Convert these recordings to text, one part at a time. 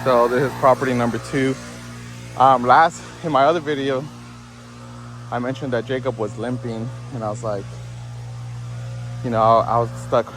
So this is property number 2. In my other video, I mentioned that Jacob was limping, and I was like, I was stuck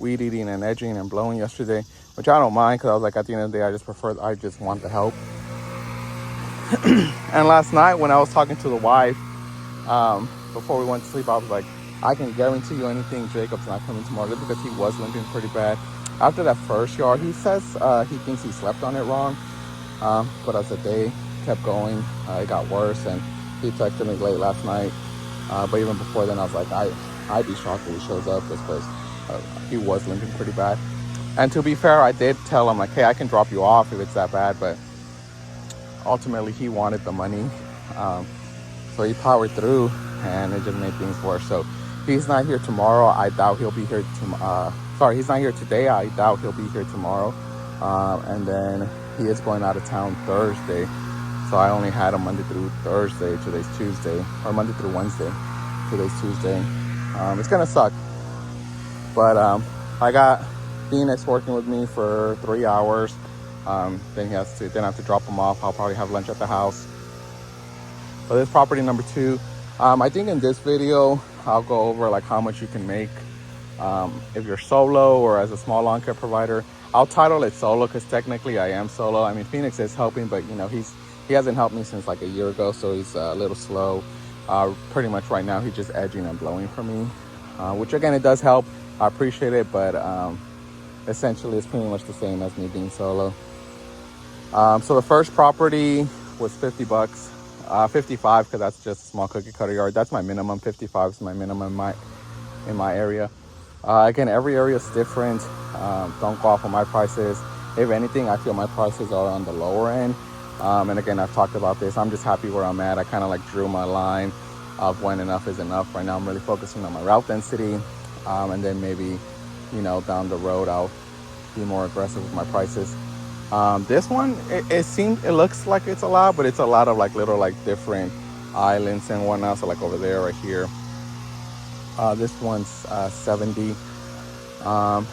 weed eating and edging and blowing yesterday, which I don't mind because I was like, at the end of the day, I just want the help. And last night when I was talking to the wife, before we went to sleep, I was like, I can guarantee you anything, Jacob's not coming tomorrow, just because he was limping pretty bad. After that first yard, he says he thinks he slept on it wrong. But as the day kept going, it got worse, and he texted me late last night. But even before then, I was like, I'd be shocked if he shows up, just because he was limping pretty bad. And to be fair, I did tell him, like, hey, I can drop you off if it's that bad, but ultimately he wanted the money. So he powered through, and it just made things worse. So he's not here tomorrow. I doubt he'll be here he's not here today. I doubt he'll be here tomorrow. And then he is going out of town Thursday. So I only had him Monday through Thursday. Today's Tuesday. Or Monday through Wednesday. Today's Tuesday. It's going to suck. But I got Phoenix working with me for 3 hours. Then I have to drop him off. I'll probably have lunch at the house. But this property number 2. I think in this video, I'll go over like how much you can make if you're solo or as a small lawn care provider. I'll title it solo because technically I am solo. I mean, Phoenix is helping, but he hasn't helped me since like a year ago, so he's a little slow. Pretty much right now, he's just edging and blowing for me, which again, it does help. I appreciate it, but essentially it's pretty much the same as me being solo. So the first property was $50. 55 because that's just a small cookie cutter yard. That's my minimum. 55 is my minimum in my area. Again, every area is different. Don't go off on my prices. If anything, I feel my prices are on the lower end. And again, I've talked about this. I'm just happy where I'm at. I kind of like drew my line of when enough is enough. Right now, I'm really focusing on my route density. And then maybe, down the road, I'll be more aggressive with my prices. This one, it looks like it's a lot, but it's a lot of like little like different islands and whatnot. So like over there, right here, this one's 70. I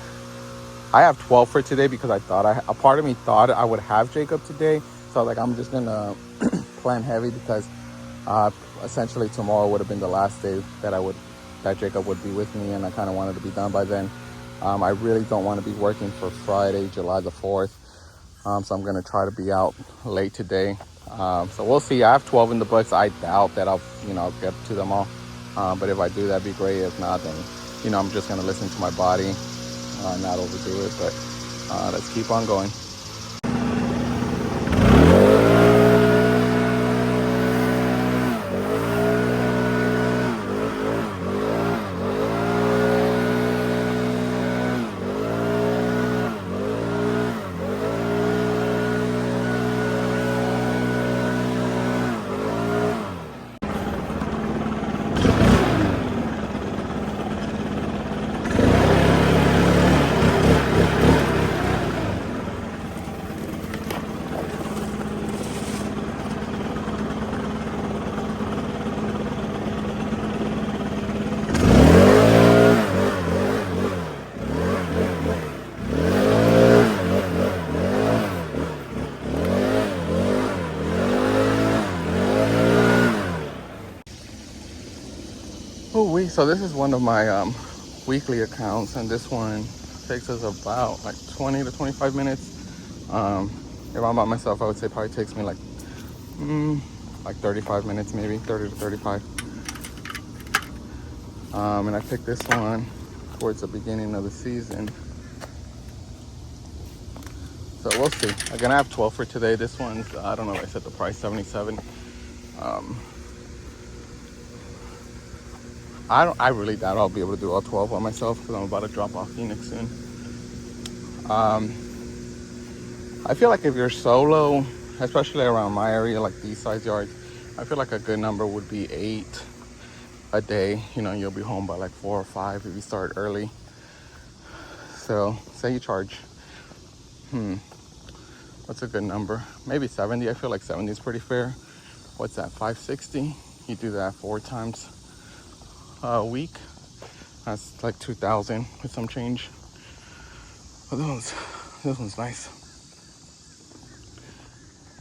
have 12 for today because a part of me thought I would have Jacob today. So like, I'm just gonna plan heavy because essentially tomorrow would have been the last day that Jacob would be with me, and I kind of wanted to be done by then. I really don't want to be working for Friday, July the 4th. So I'm going to try to be out late today. So we'll see. I have 12 in the books. I doubt that I'll get to them all. But if I do, that'd be great. If not, then, I'm just going to listen to my body, not overdo it. But let's keep on going. So this is one of my weekly accounts, and this one takes us about like 20 to 25 minutes. If I'm by myself, I would say probably takes me like 35 minutes, maybe 30 to 35. And I picked this one towards the beginning of the season. So we'll see. Again, I have 12 for today. This one's, I don't know if I set the price, 77. I really doubt I'll be able to do all 12 by myself because I'm about to drop off Phoenix soon. I feel like if you're solo, especially around my area, like these size yards, I feel like a good number would be 8 a day. You'll be home by like 4 or 5 if you start early. So say you charge, what's a good number? Maybe 70. I feel like 70 is pretty fair. What's that, 560? You do that 4 times a week. That's like 2,000 with some change. Oh, this one's nice.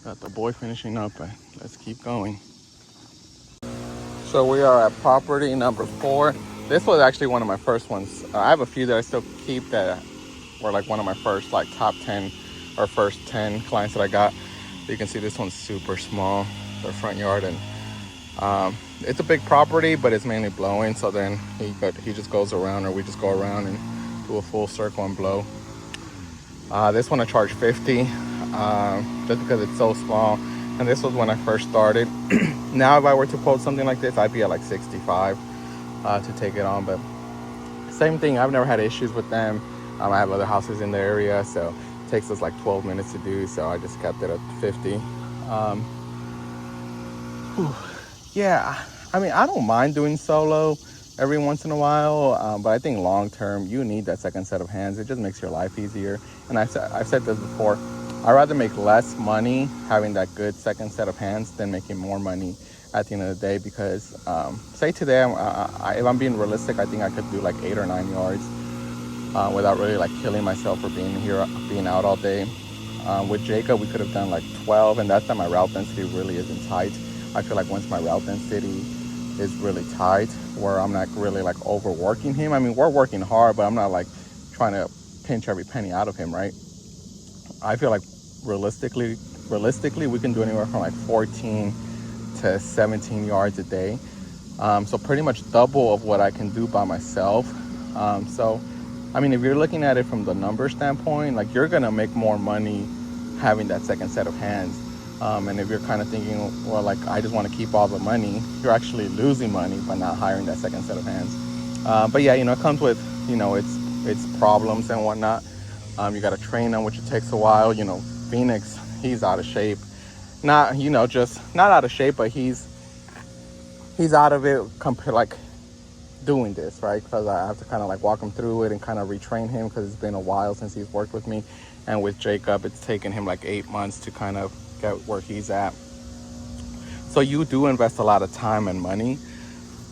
Got the boy finishing up, but let's keep going. So we are at property number 4. This was actually one of my first ones. I have a few that I still keep that were like one of my first like top 10 or first 10 clients that I got. You can see this one's super small, the front yard, and it's a big property, but it's mainly blowing. So then he just goes around, or we just go around and do a full circle and blow. This one I charge 50, just because it's so small. And this was when I first started. Now if I were to quote something like this, I'd be at like 65 to take it on. But same thing, I've never had issues with them. I have other houses in the area, so it takes us like 12 minutes to do. So I just kept it at 50. Yeah, I mean, I don't mind doing solo every once in a while, but I think long term you need that second set of hands. It just makes your life easier. And I've said this before, I'd rather make less money having that good second set of hands than making more money at the end of the day. Because say today, if I'm being realistic, I think I could do like 8 or 9 yards without really like killing myself for being out all day. With Jacob, we could have done like 12, and that's that my route density really isn't tight. I feel like once my route density is really tight, where I'm not really like overworking him. I mean, we're working hard, but I'm not like trying to pinch every penny out of him, right? I feel like realistically, we can do anywhere from like 14 to 17 yards a day. So pretty much double of what I can do by myself. So, I mean, if you're looking at it from the number standpoint, like you're gonna make more money having that second set of hands. And if you're kind of thinking, well, like I just want to keep all the money, you're actually losing money by not hiring that second set of hands. But yeah, it comes with, its problems and whatnot. You got to train them, which it takes a while. Phoenix, he's out of shape. Not, just not out of shape, but he's out of it compared like doing this, right? Because I have to kind of like walk him through it and kind of retrain him, because it's been a while since he's worked with me. And with Jacob, it's taken him like 8 months to kind of get where he's at. So you do invest a lot of time and money,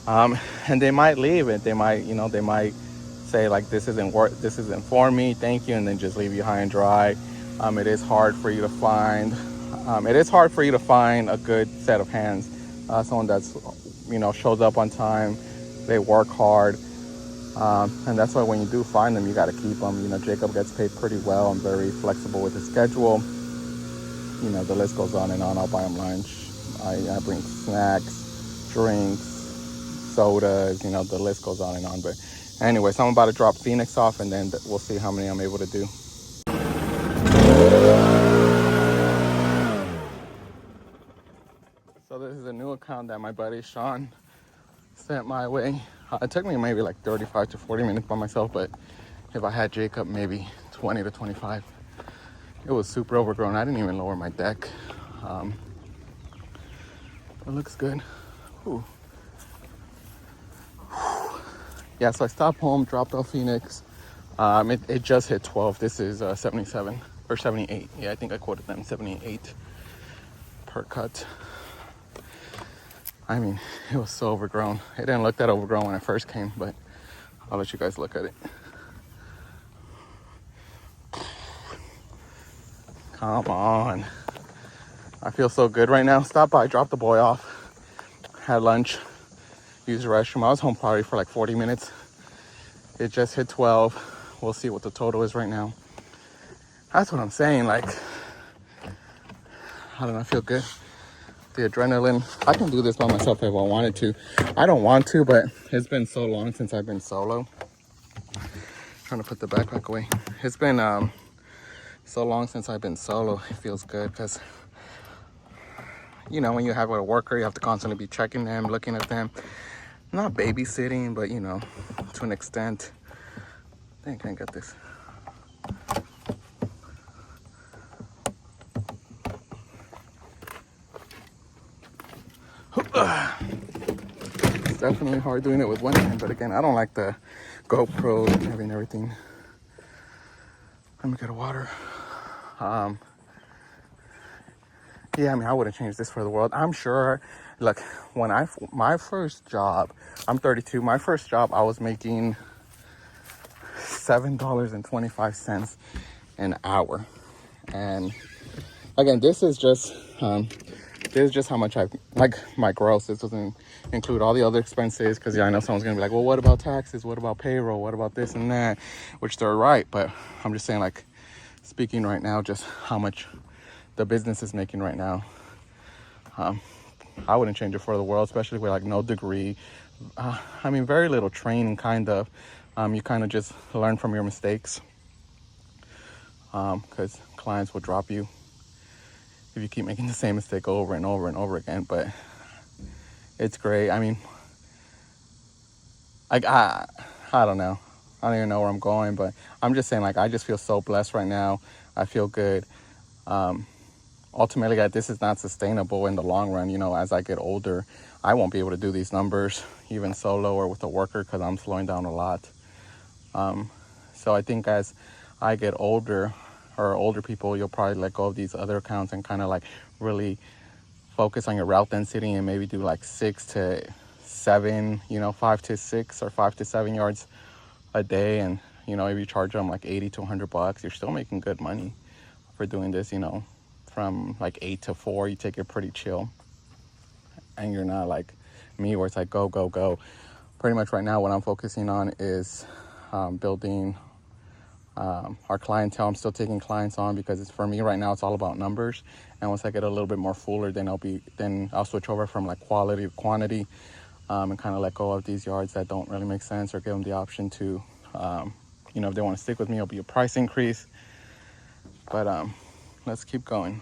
and they might leave it. They might say like, this isn't for me, thank you, and then just leave you high and dry. It is hard for you to find a good set of hands, someone that's shows up on time, they work hard, and that's why when you do find them, you got to keep them. Jacob gets paid pretty well and very flexible with his schedule. The list goes on and on. I'll buy him lunch. I bring snacks, drinks, sodas, the list goes on and on. But anyway, so I'm about to drop Phoenix off, and then we'll see how many I'm able to do. So this is a new account that my buddy Sean sent my way. It took me maybe like 35 to 40 minutes by myself, but if I had Jacob, maybe 20 to 25. It was super overgrown. I didn't even lower my deck. It looks good. Whew. Yeah, so I stopped home, dropped off Phoenix. It just hit 12. This is 77 or 78. Yeah, I think I quoted them 78 per cut. I mean, it was so overgrown. It didn't look that overgrown when I first came, but I'll let you guys look at it. Come on. I feel so good right now. Stop by, drop the boy off, had lunch, used the restroom. I was home probably for like 40 minutes. It just hit 12. We'll see what the total is right now. That's what I'm saying. Like, I don't know, I feel good. The adrenaline. I can do this by myself if I wanted to. I don't want to, but it's been so long since I've been solo. Trying to put the backpack away. It's been so long since I've been solo. It feels good because, when you have a worker, you have to constantly be checking them, looking at them. Not babysitting, but, to an extent. I think I can't get this. It's definitely hard doing it with one hand, but again, I don't like the GoPro and having everything. Let me get a water. Yeah, I mean, I wouldn't change this for the world. I'm sure, look, my first job, I'm 32, my first job, I was making $7.25 an hour. And again, this is just how much I like my gross. This doesn't include all the other expenses, because yeah, I know someone's gonna be like, well, what about taxes? What about payroll? What about this and that? Which they're right, but I'm just saying, like, speaking right now, just how much the business is making right now. I wouldn't change it for the world, especially with like no degree. I mean, very little training, kind of. You kind of just learn from your mistakes, because clients will drop you if you keep making the same mistake over and over and over again. But it's great. I mean, like, I don't know. I don't even know where I'm going, but I'm just saying, like, I just feel so blessed right now. I feel good. Ultimately, like, this is not sustainable in the long run. You know, as I get older, I won't be able to do these numbers, even solo or with a worker, because I'm slowing down a lot. So I think as I get older, or older people, you'll probably let go of these other accounts and kind of like really focus on your route density, and maybe do like 6 to 7, 5 to 6 or 5 to 7 yards a day. And, if you charge them like 80 to $100, you're still making good money for doing this, from like 8 to 4, you take it pretty chill. And you're not like me, where it's like go, go, go. Pretty much right now, what I'm focusing on is building our clientele. I'm still taking clients on, because it's, for me right now, it's all about numbers. And once I get a little bit more fuller, then I'll switch over from like quality to quantity, and kind of let go of these yards that don't really make sense, or give them the option to, if they want to stick with me, it'll be a price increase. But let's keep going.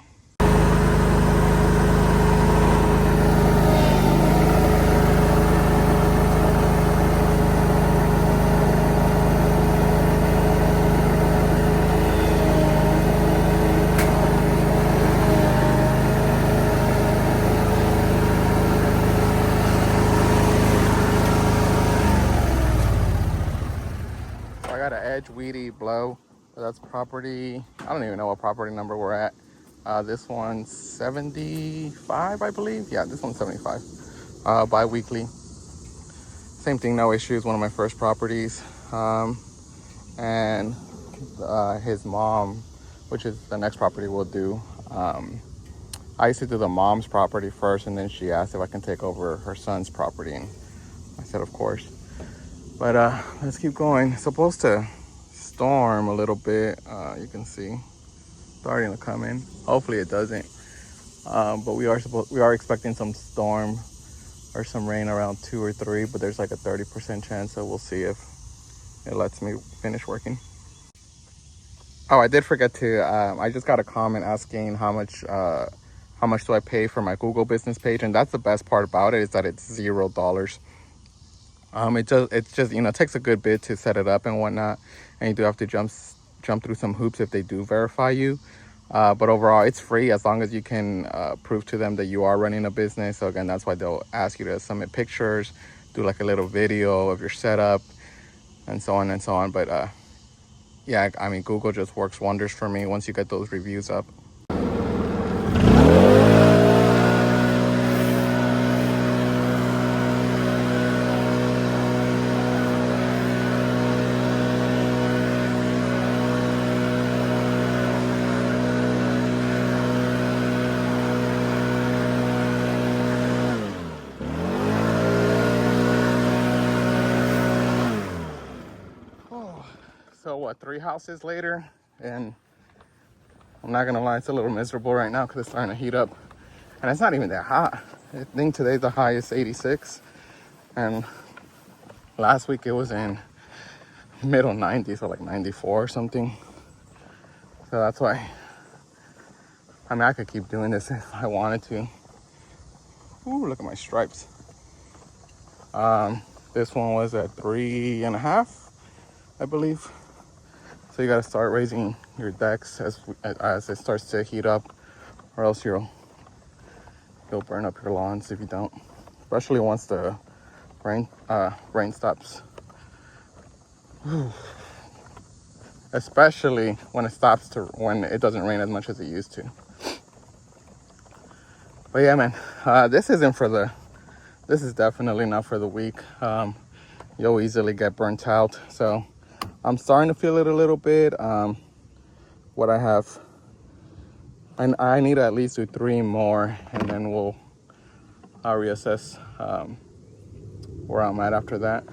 So I got an Edge Weedy Blow. That's property, I don't even know what property number we're at. This one's 75, I believe. Yeah, this one's 75. Bi-weekly. Same thing, no issues. One of my first properties. And his mom, which is the next property we'll do. I used to do the mom's property first, and then she asked if I can take over her son's property, and I said of course. But let's keep going. It's supposed to storm a little bit. You can see starting to come in. Hopefully it doesn't. But we are expecting some storm or some rain around 2 or 3. But there's like a 30% chance, so we'll see if it lets me finish working. Oh, I did forget to. I just got a comment asking how much do I pay for my Google business page, and that's the best part about it, is that it's $0. It just it takes a good bit to set it up and whatnot, and you do have to jump through some hoops if they do verify you. But overall, it's free as long as you can prove to them that you are running a business. So again, that's why they'll ask you to submit pictures, do like a little video of your setup, and so on and so on. But yeah, I mean, Google just works wonders for me once you get those reviews up. So what, 3 houses later, and I'm not gonna lie, it's a little miserable right now because it's starting to heat up, and it's not even that hot. I think today's the highest 86, and last week it was in middle 90s, so like 94 or something. So that's why, I mean, I could keep doing this if I wanted to. Ooh, look at my stripes. This one was at 3.5, I believe. So you gotta start raising your decks as it starts to heat up, or else you'll burn up your lawns if you don't. Especially once the rain stops. Especially when it doesn't rain as much as it used to. But yeah, man, this is definitely not for the weak. You'll easily get burnt out. So I'm starting to feel it a little bit. What I have And I need to at least do 3 more, and then I'll reassess where I'm at after that.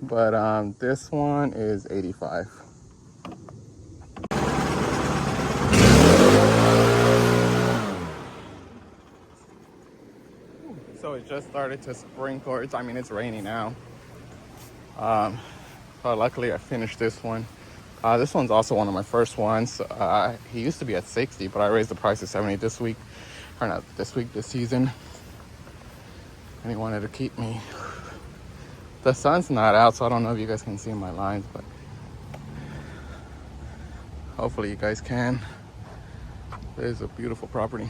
But this one is 85. So it just started to sprinkle. It's raining now. But luckily I finished this one. This one's also one of my first ones. He used to be at 60, but I raised the price to 70 this week. Or not this week, this season. And he wanted to keep me. The sun's not out, so I don't know if you guys can see my lines, but hopefully you guys can. It is a beautiful property.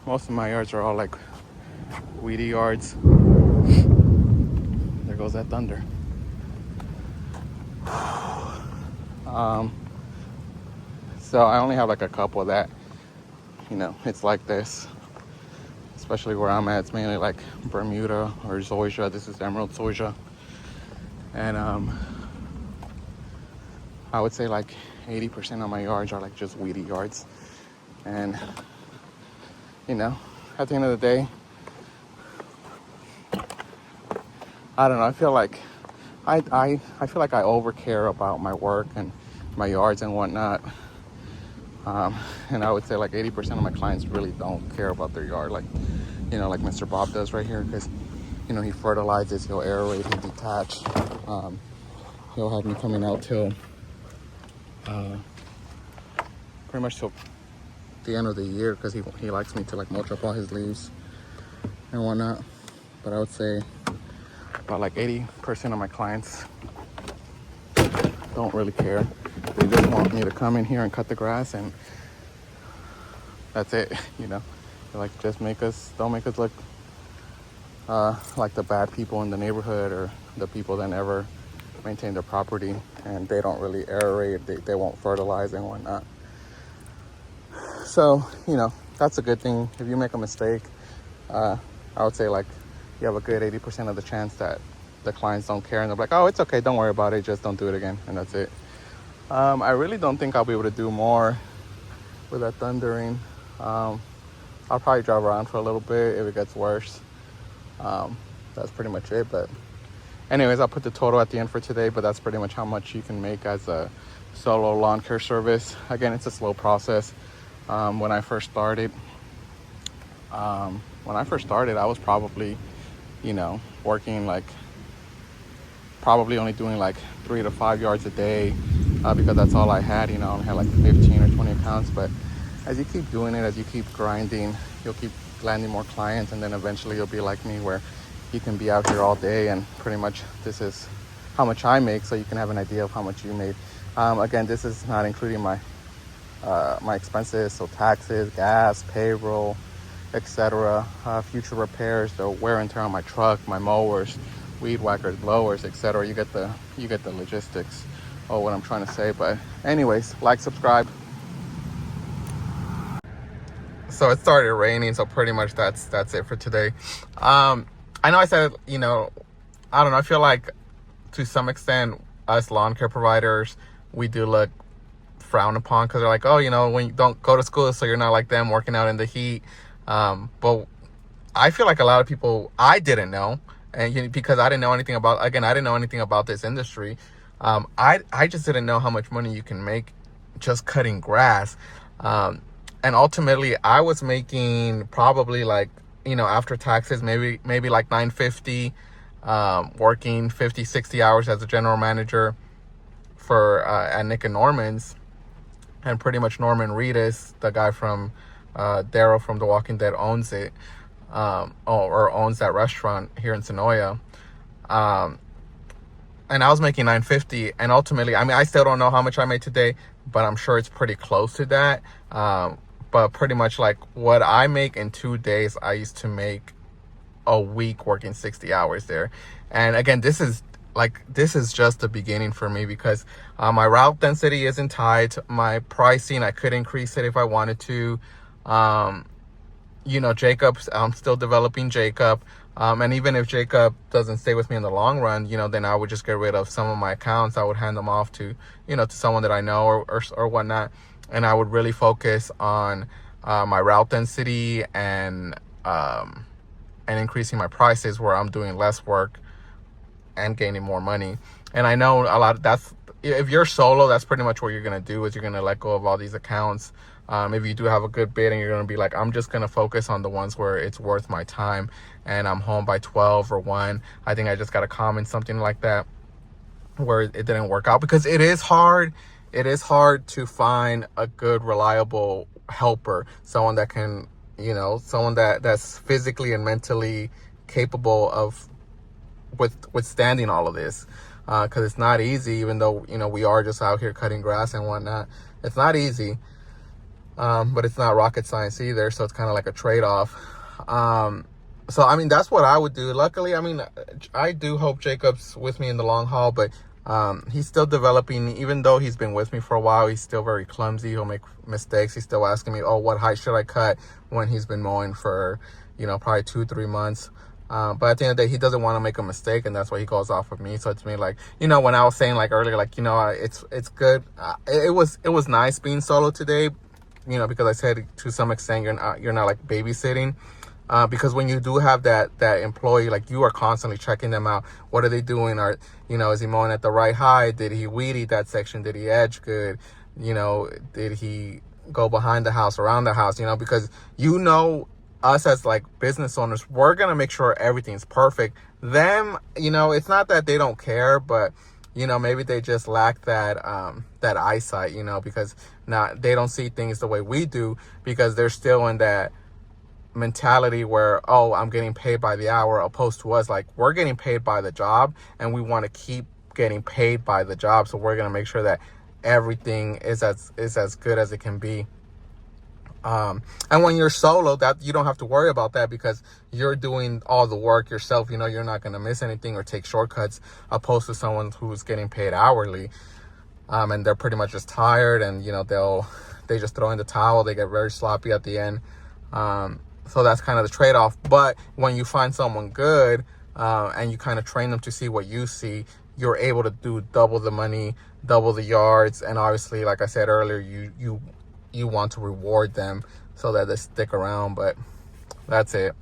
Most of my yards are all like weedy yards. There goes that thunder. So I only have like a couple that, it's like this. Especially where I'm at, it's mainly like Bermuda or Zoysia. This is Emerald Zoysia. And I would say like 80% of my yards are like just weedy yards. And, at the end of the day, I don't know, I feel like I feel like I overcare about my work and my yards and whatnot. And I would say like 80% of my clients really don't care about their yard, like Mr. Bob does right here, because he fertilizes, he'll aerate, he'll detach. He'll have me coming out till pretty much till the end of the year, because he likes me to like mulch up all his leaves and whatnot. But I would say about like 80% of my clients don't really care. They just want me to come in here and cut the grass, and that's it. Like, just don't make us look like the bad people in the neighborhood, or the people that never maintain their property and they don't really aerate, they won't fertilize and whatnot. So that's a good thing. If you make a mistake, I would say like you have a good 80% of the chance that the clients don't care, and they're like, oh, it's okay, don't worry about it, just don't do it again, and that's it. I really don't think I'll be able to do more with that thundering. I'll probably drive around for a little bit if it gets worse. That's pretty much it. But anyways, I'll put the total at the end for today, but that's pretty much how much you can make as a solo lawn care service. Again, it's a slow process. When I first started, I was probably, working like, probably only doing like 3 to 5 yards a day, because that's all I had. I only had like 15 or 20 accounts. But as you keep doing it, as you keep grinding, you'll keep landing more clients, and then eventually you'll be like me, where you can be out here all day, and pretty much this is how much I make, so you can have an idea of how much you made. Again, this is not including my expenses, so taxes, gas, payroll, etc., future repairs, the wear and tear on my truck, my mowers, weed whackers, blowers, etc. You get the logistics of what I'm trying to say. But anyways, like, subscribe. So it started raining, so pretty much that's it for today. I know I said, I don't know, I feel like to some extent us lawn care providers, we do look frowned upon, because they're like, oh, when you don't go to school, so you're not like them working out in the heat. But I feel like a lot of people, I didn't know, and because I didn't know anything about this industry. I just didn't know how much money you can make just cutting grass. And ultimately I was making probably like, after taxes, maybe like $950, working 50, 60 hours as a general manager for at Nick and Norman's. And pretty much Norman Reedus, the guy from Daryl from The Walking Dead, owns it, or owns that restaurant here in Sonoya. And I was making $950, and ultimately, I still don't know how much I made today, but I'm sure it's pretty close to that. But pretty much like what I make in 2 days, I used to make a week working 60 hours there. And again, this is just the beginning for me, because my route density isn't tied. My pricing, I could increase it if I wanted to. Jacob's, I'm still developing Jacob. And even if Jacob doesn't stay with me in the long run, then I would just get rid of some of my accounts. I would hand them off to, to someone that I know or whatnot. and I would really focus on my route density and increasing my prices where I'm doing less work and gaining more money. And I know a lot of that's, if you're solo, that's pretty much what you're going to do, is you're going to let go of all these accounts. If you do have a good bid and you're going to be like, I'm just going to focus on the ones where it's worth my time and I'm home by 12 or 1. I think I just got to comment something like that where it didn't work out, because it is hard. It is hard to find a good, reliable helper, someone that can, someone that's physically and mentally capable of withstanding all of this, because it's not easy. Even though we are just out here cutting grass and whatnot, it's not easy, but it's not rocket science either, so it's kind of like a trade-off. So I mean, that's what I would do. Luckily, I mean, I do hope Jacob's with me in the long haul, but he's still developing. Even though he's been with me for a while, he's still very clumsy. He'll make mistakes. He's still asking me, oh, what height should I cut, when he's been mowing for probably 2-3 months. But at the end of the day, he doesn't want to make a mistake, and that's why he goes off of me. So it's me, like, when I was saying like earlier, like, it's good. It was nice being solo today, because I said to some extent you're not like babysitting, because when you do have that employee, like, you are constantly checking them out. What are they doing? Is he mowing at the right height? Did he weed eat that section? Did he edge good? Did he go behind the house, around the house? Because us as like business owners, we're gonna make sure everything's perfect. Them, it's not that they don't care, but maybe they just lack that eyesight, because they don't see things the way we do, because they're still in that mentality where, oh, I'm getting paid by the hour, opposed to us, like, we're getting paid by the job, and we want to keep getting paid by the job. So we're gonna make sure that everything is as good as it can be. And when you're solo, that you don't have to worry about that, because you're doing all the work yourself. You're not going to miss anything or take shortcuts, opposed to someone who's getting paid hourly. And they're pretty much just tired, and, they just throw in the towel. They get very sloppy at the end. So that's kind of the trade-off. But when you find someone good, and you kind of train them to see what you see, you're able to do double the money, double the yards. And obviously, like I said earlier, you want to reward them so that they stick around. But that's it.